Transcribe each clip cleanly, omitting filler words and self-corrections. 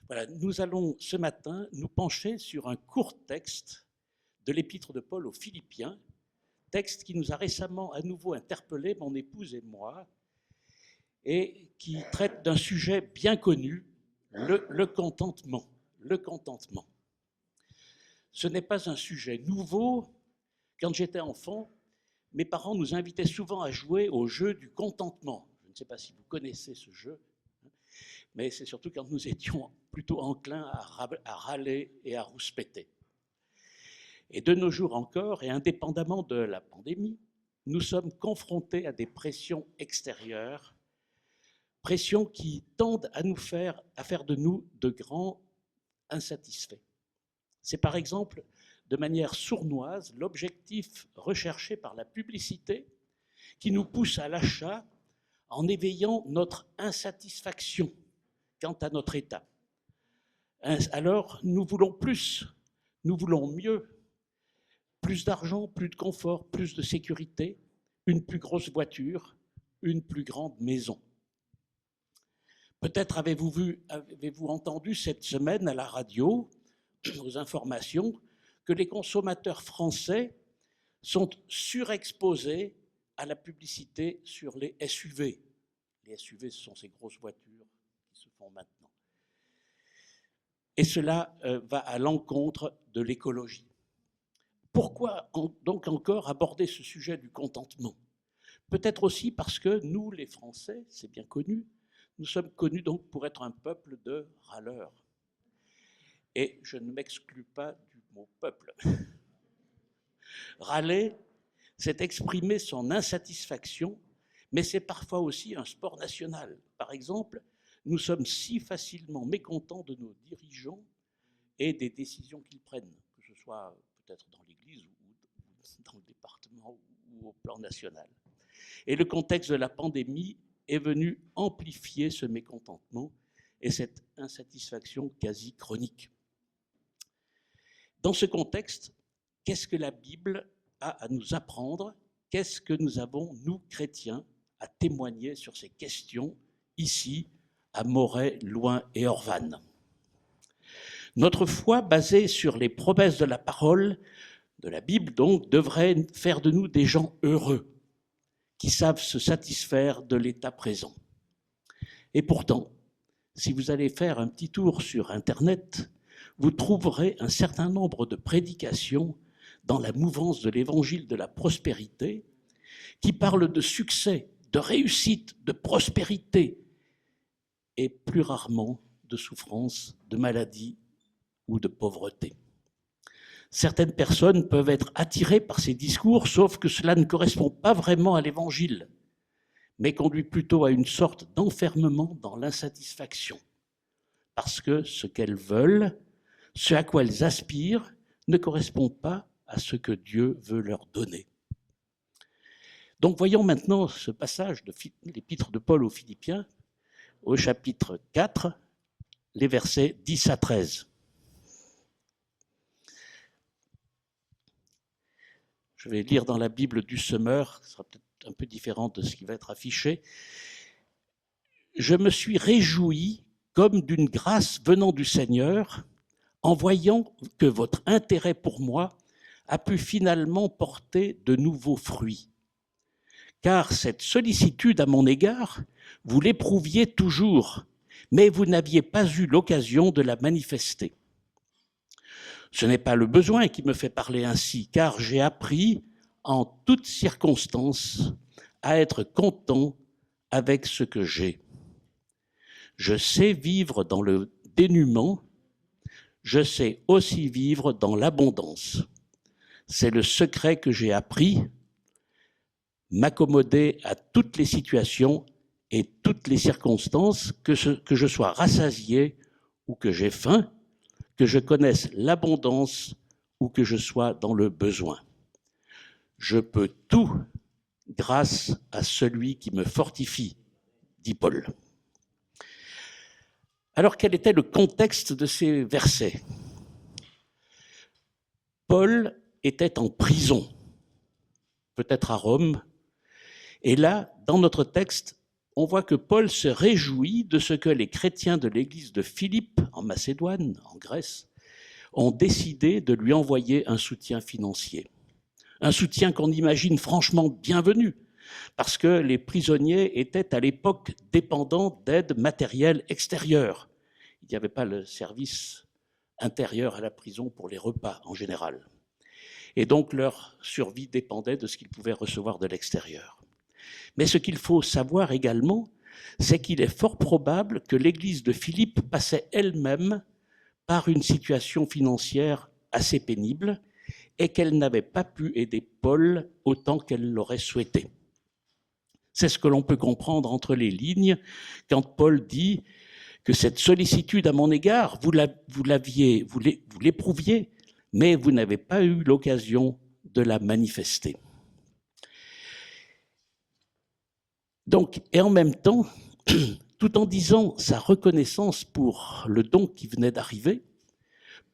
Voilà, nous allons ce matin nous pencher sur un court texte de l'épître de Paul aux Philippiens, texte qui nous a récemment à nouveau interpellé, mon épouse et moi, et qui traite d'un sujet bien connu, le contentement. Le contentement. Ce n'est pas un sujet nouveau. Quand j'étais enfant, mes parents nous invitaient souvent à jouer au jeu du contentement. Je ne sais pas si vous connaissez ce jeu, mais c'est surtout quand nous étions plutôt enclins à râler et à rouspéter. Et de nos jours encore, et indépendamment de la pandémie, nous sommes confrontés à des pressions extérieures, pressions qui tendent à faire de nous de grands insatisfaits. C'est par exemple, de manière sournoise, l'objectif recherché par la publicité qui nous pousse à l'achat en éveillant notre insatisfaction quant à notre état. Alors, nous voulons plus, nous voulons mieux, plus d'argent, plus de confort, plus de sécurité, une plus grosse voiture, une plus grande maison. Peut-être avez-vous entendu cette semaine à la radio, aux informations, que les consommateurs français sont surexposés à la publicité sur les SUV. Les SUV, ce sont ces grosses voitures qui se font maintenant. Et cela va à l'encontre de l'écologie. Pourquoi donc encore aborder ce sujet du contentement? Peut-être aussi parce que nous, les Français, c'est bien connu, nous sommes connus donc pour être un peuple de râleurs. Et je ne m'exclus pas du mot peuple. Râler, c'est exprimer son insatisfaction, mais c'est parfois aussi un sport national. Par exemple, nous sommes si facilement mécontents de nos dirigeants et des décisions qu'ils prennent, que ce soit peut-être dans l'Église ou dans le département ou au plan national. Et le contexte de la pandémie est venu amplifier ce mécontentement et cette insatisfaction quasi chronique. Dans ce contexte, qu'est-ce que la Bible a à nous apprendre? Qu'est-ce que nous avons, nous, chrétiens, à témoigner sur ces questions, ici, à Moret, Loing et Orvanne? Notre foi, basée sur les promesses de la parole, de la Bible donc, devrait faire de nous des gens heureux, qui savent se satisfaire de l'état présent. Et pourtant, si vous allez faire un petit tour sur Internet, vous trouverez un certain nombre de prédications dans la mouvance de l'évangile de la prospérité qui parlent de succès, de réussite, de prospérité et plus rarement de souffrance, de maladie ou de pauvreté. Certaines personnes peuvent être attirées par ces discours, sauf que cela ne correspond pas vraiment à l'évangile, mais conduit plutôt à une sorte d'enfermement dans l'insatisfaction, parce que ce qu'elles veulent, ce à quoi elles aspirent, ne correspond pas à ce que Dieu veut leur donner. Donc voyons maintenant ce passage de l'épître de Paul aux Philippiens, au chapitre 4, les versets 10 à 13. Je vais lire dans la Bible du Semeur, ce sera peut-être un peu différent de ce qui va être affiché. « Je me suis réjoui comme d'une grâce venant du Seigneur, en voyant que votre intérêt pour moi a pu finalement porter de nouveaux fruits. Car cette sollicitude à mon égard, vous l'éprouviez toujours, mais vous n'aviez pas eu l'occasion de la manifester. Ce n'est pas le besoin qui me fait parler ainsi, car j'ai appris en toutes circonstances à être content avec ce que j'ai. Je sais vivre dans le dénuement, je sais aussi vivre dans l'abondance. C'est le secret que j'ai appris, m'accommoder à toutes les situations et toutes les circonstances, que je sois rassasié ou que j'ai faim, que je connaisse l'abondance ou que je sois dans le besoin. Je peux tout grâce à celui qui me fortifie, dit Paul. » Alors, quel était le contexte de ces versets? Paul était en prison, peut-être à Rome, et là, dans notre texte, on voit que Paul se réjouit de ce que les chrétiens de l'église de Philippe, en Macédoine, en Grèce, ont décidé de lui envoyer un soutien financier. Un soutien qu'on imagine franchement bienvenu, parce que les prisonniers étaient à l'époque dépendants d'aide matérielle extérieure. Il n'y avait pas le service intérieur à la prison pour les repas en général. Et donc leur survie dépendait de ce qu'ils pouvaient recevoir de l'extérieur. Mais ce qu'il faut savoir également, c'est qu'il est fort probable que l'église de Philippe passait elle-même par une situation financière assez pénible et qu'elle n'avait pas pu aider Paul autant qu'elle l'aurait souhaité. C'est ce que l'on peut comprendre entre les lignes quand Paul dit que cette sollicitude à mon égard, vous l'éprouviez, mais vous n'avez pas eu l'occasion de la manifester. Donc, et en même temps, tout en disant sa reconnaissance pour le don qui venait d'arriver,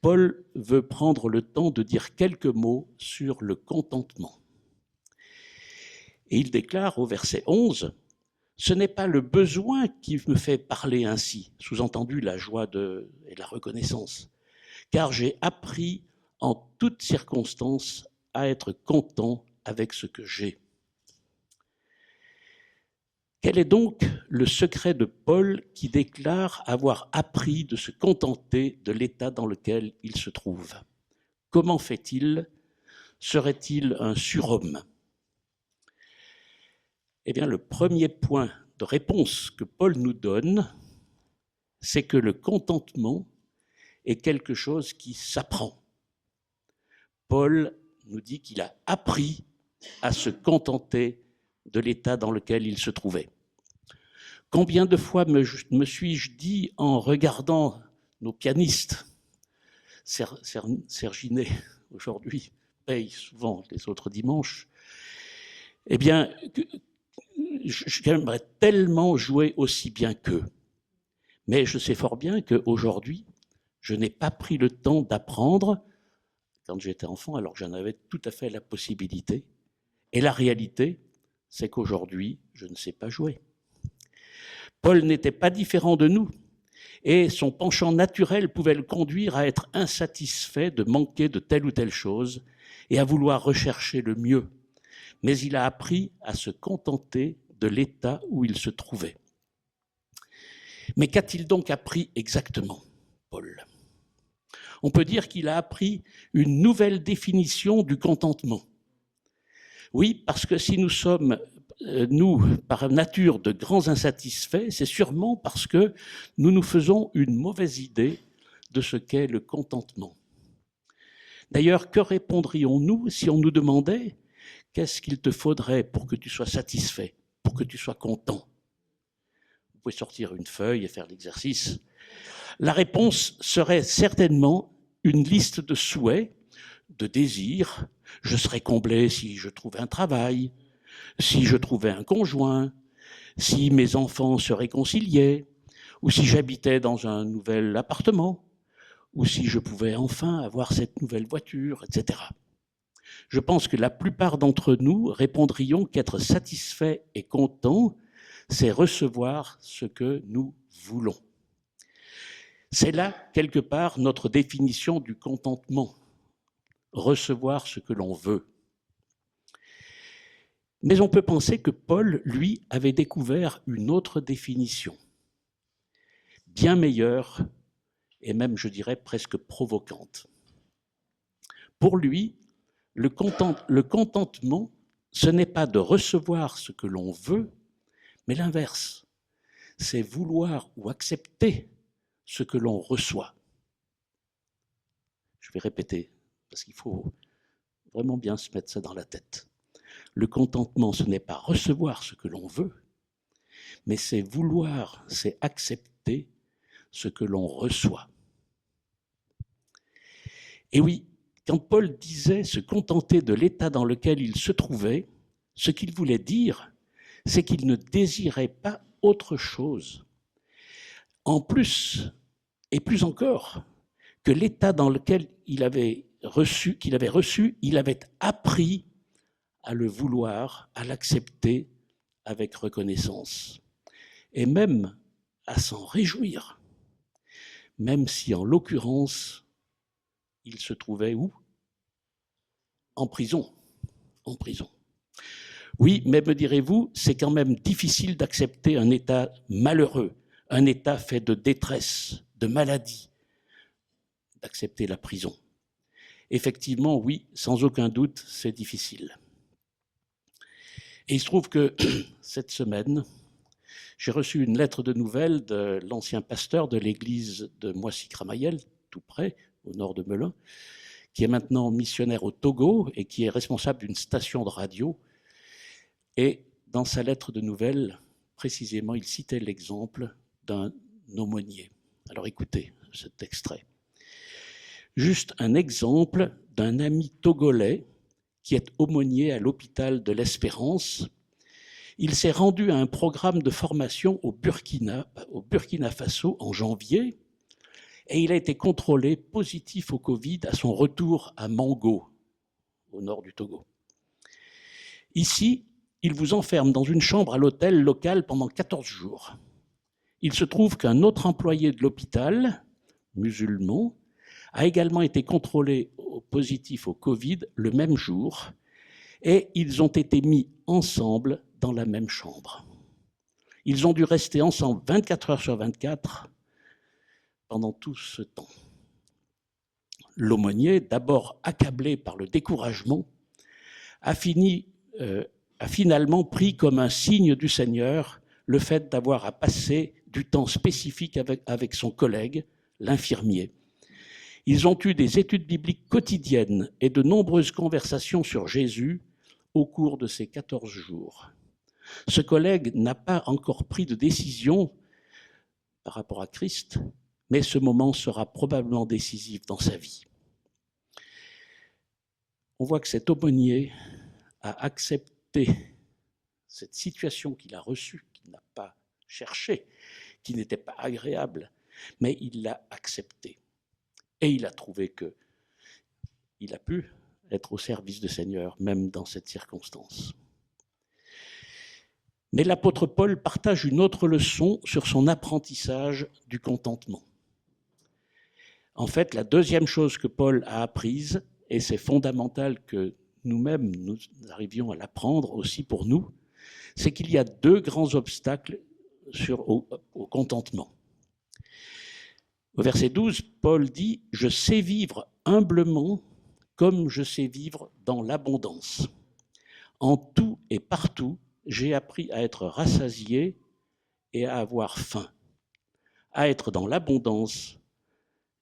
Paul veut prendre le temps de dire quelques mots sur le contentement. Et il déclare au verset 11, « Ce n'est pas le besoin qui me fait parler ainsi, sous-entendu la joie et la reconnaissance, car j'ai appris en toutes circonstances à être content avec ce que j'ai. » Quel est donc le secret de Paul qui déclare avoir appris de se contenter de l'état dans lequel il se trouve? Comment fait-il? Serait-il un surhomme? Eh bien, le premier point de réponse que Paul nous donne, c'est que le contentement est quelque chose qui s'apprend. Paul nous dit qu'il a appris à se contenter de l'état dans lequel il se trouvait. Combien de fois me suis-je dit en regardant nos pianistes, Serginet aujourd'hui paye souvent les autres dimanches, eh bien, j'aimerais tellement jouer aussi bien qu'eux. Mais je sais fort bien qu'aujourd'hui, je n'ai pas pris le temps d'apprendre quand j'étais enfant, alors que j'en avais tout à fait la possibilité. Et la réalité, c'est qu'aujourd'hui, je ne sais pas jouer. Paul n'était pas différent de nous, et son penchant naturel pouvait le conduire à être insatisfait de manquer de telle ou telle chose et à vouloir rechercher le mieux. Mais il a appris à se contenter de l'état où il se trouvait. Mais qu'a-t-il donc appris exactement, Paul? On peut dire qu'il a appris une nouvelle définition du contentement. Oui, parce que si nous sommes, nous, par nature, de grands insatisfaits, c'est sûrement parce que nous nous faisons une mauvaise idée de ce qu'est le contentement. D'ailleurs, que répondrions-nous si on nous demandait « Qu'est-ce qu'il te faudrait pour que tu sois satisfait, pour que tu sois content ?» Vous pouvez sortir une feuille et faire l'exercice. La réponse serait certainement une liste de souhaits, de désirs. Je serais comblé si je trouvais un travail, si je trouvais un conjoint, si mes enfants se réconciliaient, ou si j'habitais dans un nouvel appartement, ou si je pouvais enfin avoir cette nouvelle voiture, etc. Je pense que la plupart d'entre nous répondrions qu'être satisfait et content, c'est recevoir ce que nous voulons. C'est là, quelque part, notre définition du contentement. Recevoir ce que l'on veut. Mais on peut penser que Paul, lui, avait découvert une autre définition, bien meilleure et même, je dirais, presque provocante. Pour lui, le contentement, ce n'est pas de recevoir ce que l'on veut, mais l'inverse. C'est vouloir ou accepter ce que l'on reçoit. Je vais répéter, parce qu'il faut vraiment bien se mettre ça dans la tête. Le contentement, ce n'est pas recevoir ce que l'on veut, mais c'est vouloir, c'est accepter ce que l'on reçoit. Et oui, quand Paul disait se contenter de l'état dans lequel il se trouvait, ce qu'il voulait dire, c'est qu'il ne désirait pas autre chose. En plus, et plus encore, que l'état dans lequel il avait reçu, il avait appris à le vouloir, à l'accepter avec reconnaissance. et même à s'en réjouir, même si en l'occurrence, il se trouvait où? En prison. En prison. Oui, mais me direz-vous, c'est quand même difficile d'accepter un état malheureux, un état fait de détresse, de maladie, d'accepter la prison. Effectivement, oui, sans aucun doute, c'est difficile. Et il se trouve que cette semaine, j'ai reçu une lettre de nouvelles de l'ancien pasteur de l'église de Moissy-Cramayel, tout près, au nord de Melun, qui est maintenant missionnaire au Togo et qui est responsable d'une station de radio. Et dans sa lettre de nouvelles, précisément, il citait l'exemple d'un aumônier. Alors écoutez cet extrait. Juste un exemple d'un ami togolais qui est aumônier à l'hôpital de l'Espérance. Il s'est rendu à un programme de formation au Burkina Faso en janvier et il a été contrôlé positif au Covid à son retour à Mango, au nord du Togo. Ici, il vous enferme dans une chambre à l'hôtel local pendant 14 jours. Il se trouve qu'un autre employé de l'hôpital, musulman, a également été contrôlé positif au Covid le même jour et ils ont été mis ensemble dans la même chambre. Ils ont dû rester ensemble 24 heures sur 24 pendant tout ce temps. L'aumônier, d'abord accablé par le découragement, a finalement pris comme un signe du Seigneur le fait d'avoir à passer du temps spécifique avec son collègue, l'infirmier. Ils ont eu des études bibliques quotidiennes et de nombreuses conversations sur Jésus au cours de ces 14 jours. Ce collègue n'a pas encore pris de décision par rapport à Christ, mais ce moment sera probablement décisif dans sa vie. On voit que cet aumônier a accepté cette situation qu'il a reçue, qu'il n'a pas cherchée, qui n'était pas agréable, mais il l'a acceptée. Et il a trouvé qu'il a pu être au service du Seigneur, même dans cette circonstance. Mais l'apôtre Paul partage une autre leçon sur son apprentissage du contentement. En fait, la deuxième chose que Paul a apprise, et c'est fondamental que nous-mêmes, nous arrivions à l'apprendre aussi pour nous, c'est qu'il y a deux grands obstacles au contentement. Au verset 12, Paul dit « Je sais vivre humblement comme je sais vivre dans l'abondance. En tout et partout, j'ai appris à être rassasié et à avoir faim, à être dans l'abondance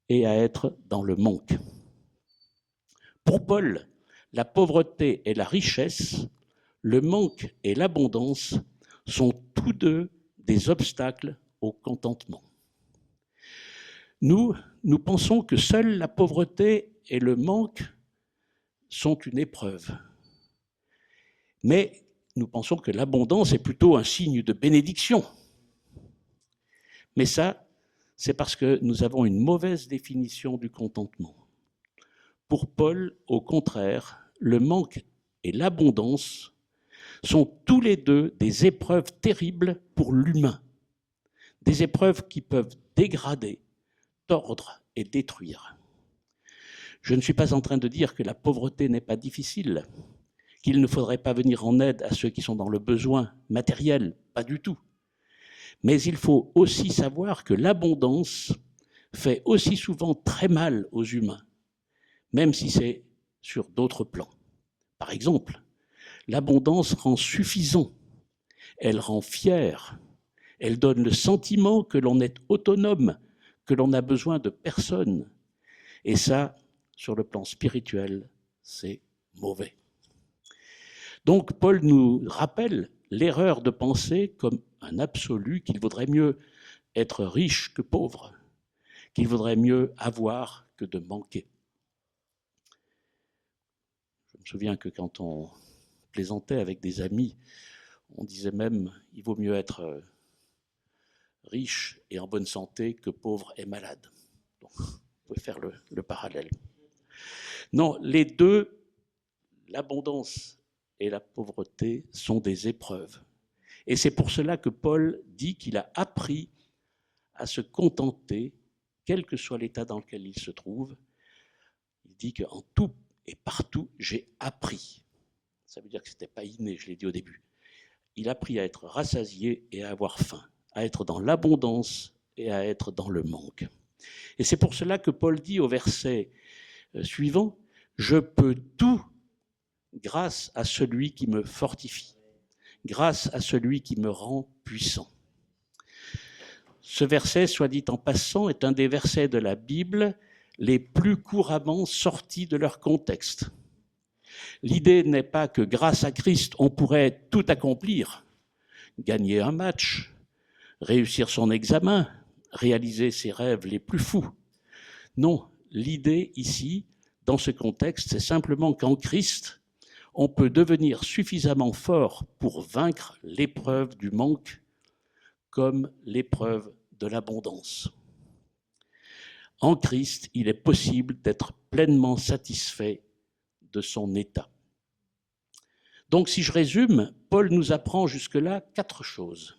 et à être dans le manque. » Pour Paul, la pauvreté et la richesse, le manque et l'abondance sont tous deux des obstacles au contentement. Nous pensons que seule la pauvreté et le manque sont une épreuve. Mais nous pensons que l'abondance est plutôt un signe de bénédiction. Mais ça, c'est parce que nous avons une mauvaise définition du contentement. Pour Paul, au contraire, le manque et l'abondance sont tous les deux des épreuves terribles pour l'humain, des épreuves qui peuvent dégrader, tordre et détruire. Je ne suis pas en train de dire que la pauvreté n'est pas difficile, qu'il ne faudrait pas venir en aide à ceux qui sont dans le besoin matériel, pas du tout. Mais il faut aussi savoir que l'abondance fait aussi souvent très mal aux humains, même si c'est sur d'autres plans. Par exemple, l'abondance rend suffisant, elle rend fier, elle donne le sentiment que l'on est autonome, que l'on n'a besoin de personne. Et ça, sur le plan spirituel, c'est mauvais. Donc Paul nous rappelle l'erreur de penser comme un absolu qu'il vaudrait mieux être riche que pauvre, qu'il vaudrait mieux avoir que de manquer. Je me souviens que quand on plaisantait avec des amis, on disait même il vaut mieux être riche et en bonne santé que pauvre et malade. Donc, vous pouvez faire le parallèle. Non, les deux, l'abondance et la pauvreté, sont des épreuves. Et c'est pour cela que Paul dit qu'il a appris à se contenter, quel que soit l'état dans lequel il se trouve. Il dit qu'en tout et partout, j'ai appris. Ça veut dire que ce n'était pas inné, je l'ai dit au début. Il a appris à être rassasié et à avoir faim, à être dans l'abondance et à être dans le manque. Et c'est pour cela que Paul dit au verset suivant, « Je peux tout grâce à celui qui me fortifie, grâce à celui qui me rend puissant. » Ce verset, soit dit en passant, est un des versets de la Bible les plus couramment sortis de leur contexte. L'idée n'est pas que grâce à Christ, on pourrait tout accomplir, gagner un match, réussir son examen, réaliser ses rêves les plus fous. Non, l'idée ici, dans ce contexte, c'est simplement qu'en Christ, on peut devenir suffisamment fort pour vaincre l'épreuve du manque comme l'épreuve de l'abondance. En Christ, il est possible d'être pleinement satisfait de son état. Donc, si je résume, Paul nous apprend jusque-là 4 choses.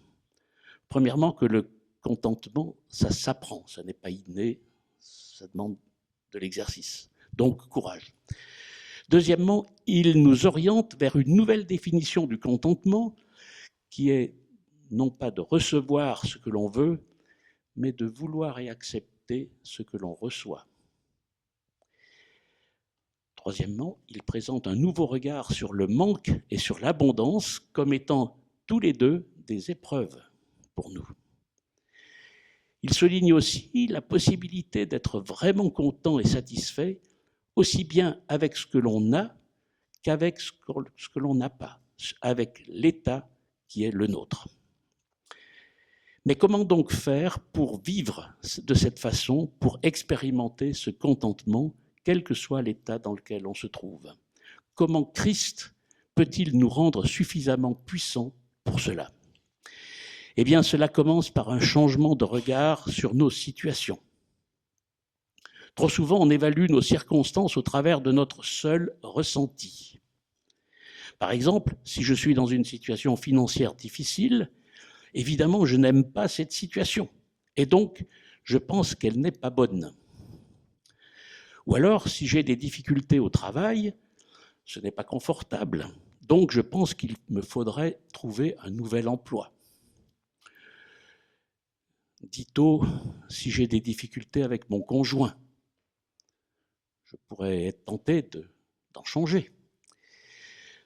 Premièrement, que le contentement, ça s'apprend, ça n'est pas inné, ça demande de l'exercice. Donc, courage. Deuxièmement, il nous oriente vers une nouvelle définition du contentement qui est non pas de recevoir ce que l'on veut, mais de vouloir et accepter ce que l'on reçoit. Troisièmement, il présente un nouveau regard sur le manque et sur l'abondance comme étant tous les deux des épreuves pour nous. Il souligne aussi la possibilité d'être vraiment content et satisfait, aussi bien avec ce que l'on a qu'avec ce que l'on n'a pas, avec l'état qui est le nôtre. Mais comment donc faire pour vivre de cette façon, pour expérimenter ce contentement, quel que soit l'état dans lequel on se trouve? Comment Christ peut-il nous rendre suffisamment puissants pour cela? Eh bien, cela commence par un changement de regard sur nos situations. Trop souvent, on évalue nos circonstances au travers de notre seul ressenti. Par exemple, si je suis dans une situation financière difficile, évidemment, je n'aime pas cette situation. Et donc, je pense qu'elle n'est pas bonne. Ou alors, si j'ai des difficultés au travail, ce n'est pas confortable. Donc, je pense qu'il me faudrait trouver un nouvel emploi. Dito, si j'ai des difficultés avec mon conjoint, je pourrais être tenté d'en changer.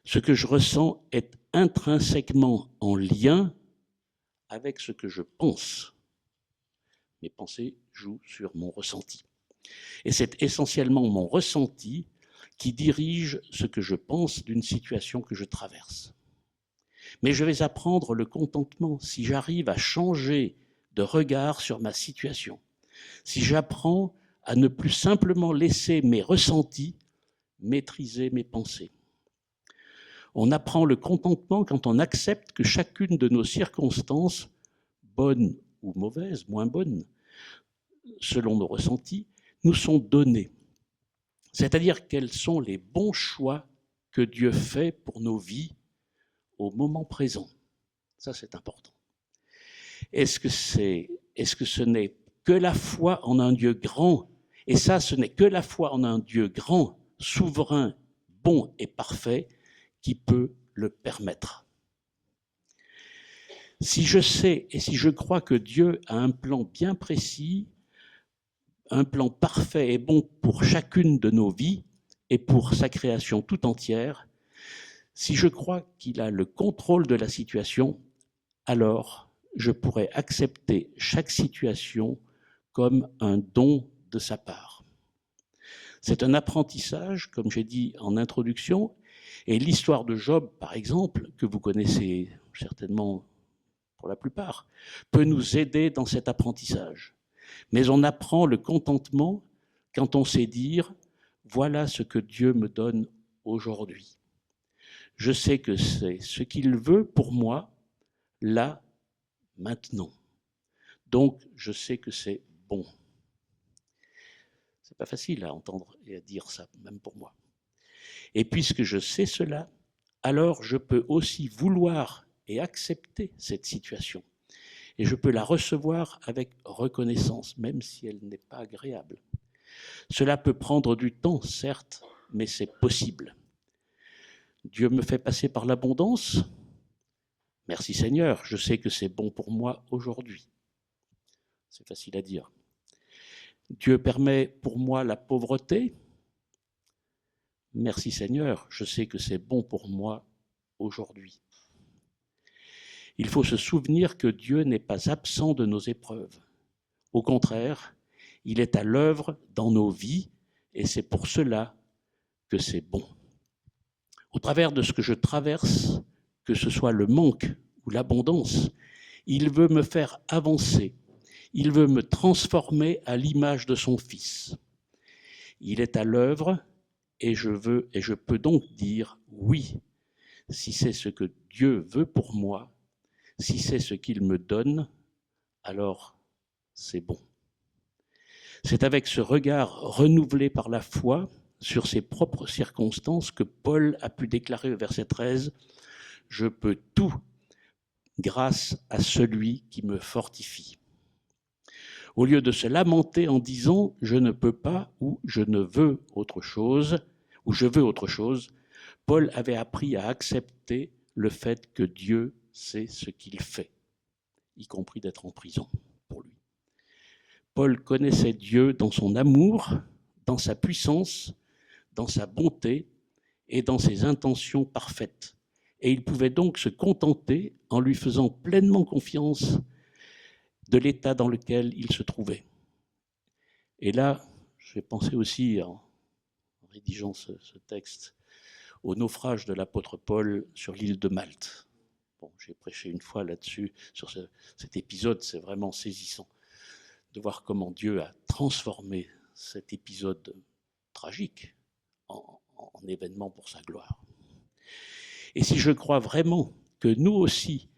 Ce que je ressens est intrinsèquement en lien avec ce que je pense. Mes pensées jouent sur mon ressenti. Et c'est essentiellement mon ressenti qui dirige ce que je pense d'une situation que je traverse. Mais je vais apprendre le contentement si j'arrive à changer de regard sur ma situation, si j'apprends à ne plus simplement laisser mes ressentis maîtriser mes pensées. On apprend le contentement quand on accepte que chacune de nos circonstances, bonnes ou mauvaises, moins bonnes, selon nos ressentis, nous sont données. C'est-à-dire quels sont les bons choix que Dieu fait pour nos vies au moment présent. Ça, c'est important. Est-ce que ce n'est que la foi en un Dieu grand? Et ça, ce n'est que la foi en un Dieu grand, souverain, bon et parfait qui peut le permettre. Si je sais et si je crois que Dieu a un plan bien précis, un plan parfait et bon pour chacune de nos vies et pour sa création tout entière, si je crois qu'il a le contrôle de la situation, alors je pourrais accepter chaque situation comme un don de sa part. C'est un apprentissage, comme j'ai dit en introduction, et l'histoire de Job, par exemple, que vous connaissez certainement pour la plupart, peut nous aider dans cet apprentissage. Mais on apprend le contentement quand on sait dire « voilà ce que Dieu me donne aujourd'hui. Je sais que c'est ce qu'il veut pour moi, là, maintenant. Donc, je sais que c'est bon. » C'est pas facile à entendre et à dire ça, même pour moi. Et puisque je sais cela, alors je peux aussi vouloir et accepter cette situation. Et je peux la recevoir avec reconnaissance, même si elle n'est pas agréable. Cela peut prendre du temps, certes, mais c'est possible. Dieu me fait passer par l'abondance. Merci Seigneur, je sais que c'est bon pour moi aujourd'hui. C'est facile à dire. Dieu permet pour moi la pauvreté. Merci Seigneur, je sais que c'est bon pour moi aujourd'hui. Il faut se souvenir que Dieu n'est pas absent de nos épreuves. Au contraire, il est à l'œuvre dans nos vies et c'est pour cela que c'est bon. Au travers de ce que je traverse, que ce soit le manque ou l'abondance, il veut me faire avancer. Il veut me transformer à l'image de son Fils. Il est à l'œuvre et je peux donc dire oui, si c'est ce que Dieu veut pour moi, si c'est ce qu'il me donne, alors c'est bon. C'est avec ce regard renouvelé par la foi sur ses propres circonstances que Paul a pu déclarer au verset 13 « Je peux tout grâce à celui qui me fortifie ». Au lieu de se lamenter en disant « je ne peux pas » ou « je ne veux autre chose » ou « je veux autre chose », Paul avait appris à accepter le fait que Dieu sait ce qu'il fait, y compris d'être en prison pour lui. Paul connaissait Dieu dans son amour, dans sa puissance, dans sa bonté et dans ses intentions parfaites. Et il pouvait donc se contenter, en lui faisant pleinement confiance, de l'état dans lequel il se trouvait. Et là, j'ai pensé aussi, en rédigeant ce texte, au naufrage de l'apôtre Paul sur l'île de Malte. Bon, j'ai prêché une fois là-dessus, sur cet épisode, c'est vraiment saisissant de voir comment Dieu a transformé cet épisode tragique en événement pour sa gloire. Et si je crois vraiment que nous aussi,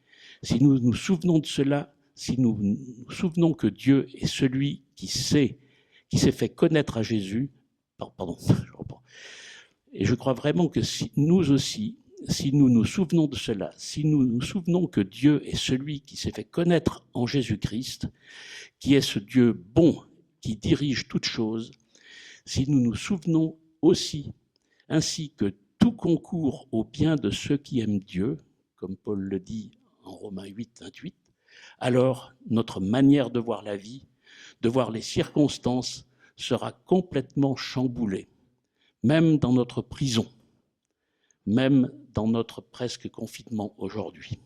si nous nous souvenons de cela, si nous nous souvenons que Dieu est celui qui s'est fait connaître à Jésus, pardon, je reprends. Et je crois vraiment que si nous aussi, si nous nous souvenons de cela, si nous nous souvenons que Dieu est celui qui s'est fait connaître en Jésus-Christ, qui est ce Dieu bon, qui dirige toutes choses, si nous nous souvenons aussi, ainsi que tout concourt au bien de ceux qui aiment Dieu, comme Paul le dit en Romains 8, 28, alors notre manière de voir la vie, de voir les circonstances, sera complètement chamboulée, même dans notre prison, même dans notre presque confinement aujourd'hui.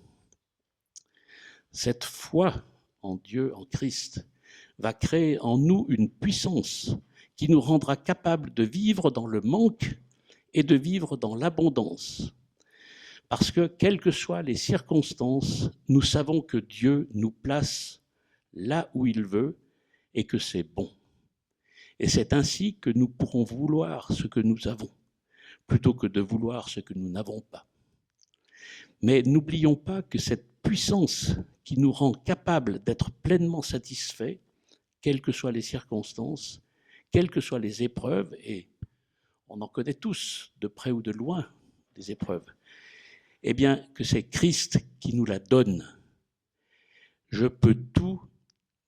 Cette foi en Dieu, en Christ, va créer en nous une puissance qui nous rendra capables de vivre dans le manque et de vivre dans l'abondance. Parce que, quelles que soient les circonstances, nous savons que Dieu nous place là où il veut et que c'est bon. Et c'est ainsi que nous pourrons vouloir ce que nous avons, plutôt que de vouloir ce que nous n'avons pas. Mais n'oublions pas que cette puissance qui nous rend capables d'être pleinement satisfaits, quelles que soient les circonstances, quelles que soient les épreuves, et on en connaît tous, de près ou de loin, des épreuves, eh bien, que c'est Christ qui nous la donne. Je peux tout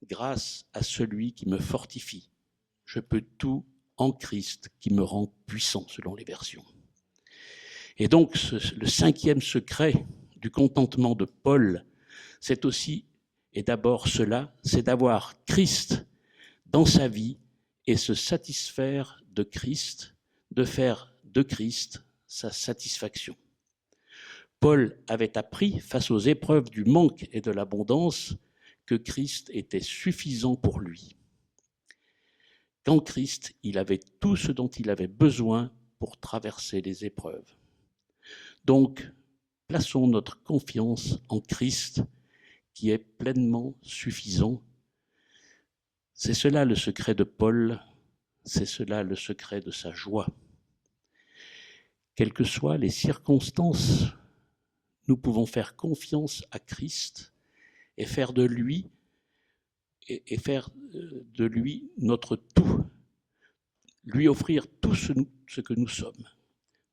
grâce à celui qui me fortifie. Je peux tout en Christ qui me rend puissant, selon les versions. Et donc, le cinquième secret du contentement de Paul, c'est aussi, et d'abord cela, c'est d'avoir Christ dans sa vie et se satisfaire de Christ, de faire de Christ sa satisfaction. Paul avait appris, face aux épreuves du manque et de l'abondance, que Christ était suffisant pour lui. Qu'en Christ, il avait tout ce dont il avait besoin pour traverser les épreuves. Donc, plaçons notre confiance en Christ, qui est pleinement suffisant. C'est cela le secret de Paul, c'est cela le secret de sa joie. Quelles que soient les circonstances, nous pouvons faire confiance à Christ et faire de lui notre tout, lui offrir tout ce que nous sommes,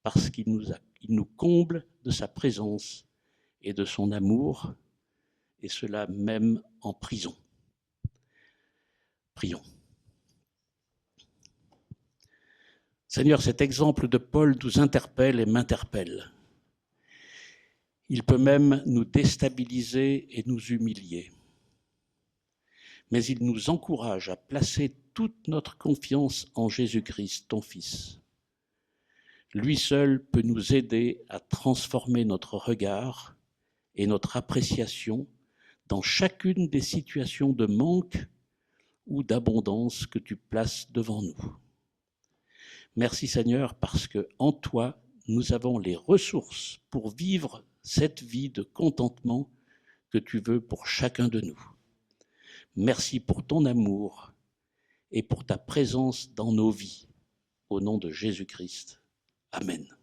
parce qu'il nous comble de sa présence et de son amour, et cela même en prison. Prions. Seigneur, cet exemple de Paul nous interpelle et m'interpelle. Il peut même nous déstabiliser et nous humilier. Mais il nous encourage à placer toute notre confiance en Jésus-Christ, ton Fils. Lui seul peut nous aider à transformer notre regard et notre appréciation dans chacune des situations de manque ou d'abondance que tu places devant nous. Merci Seigneur, parce qu'en toi, nous avons les ressources pour vivre cette vie de contentement que tu veux pour chacun de nous. Merci pour ton amour et pour ta présence dans nos vies. Au nom de Jésus-Christ. Amen.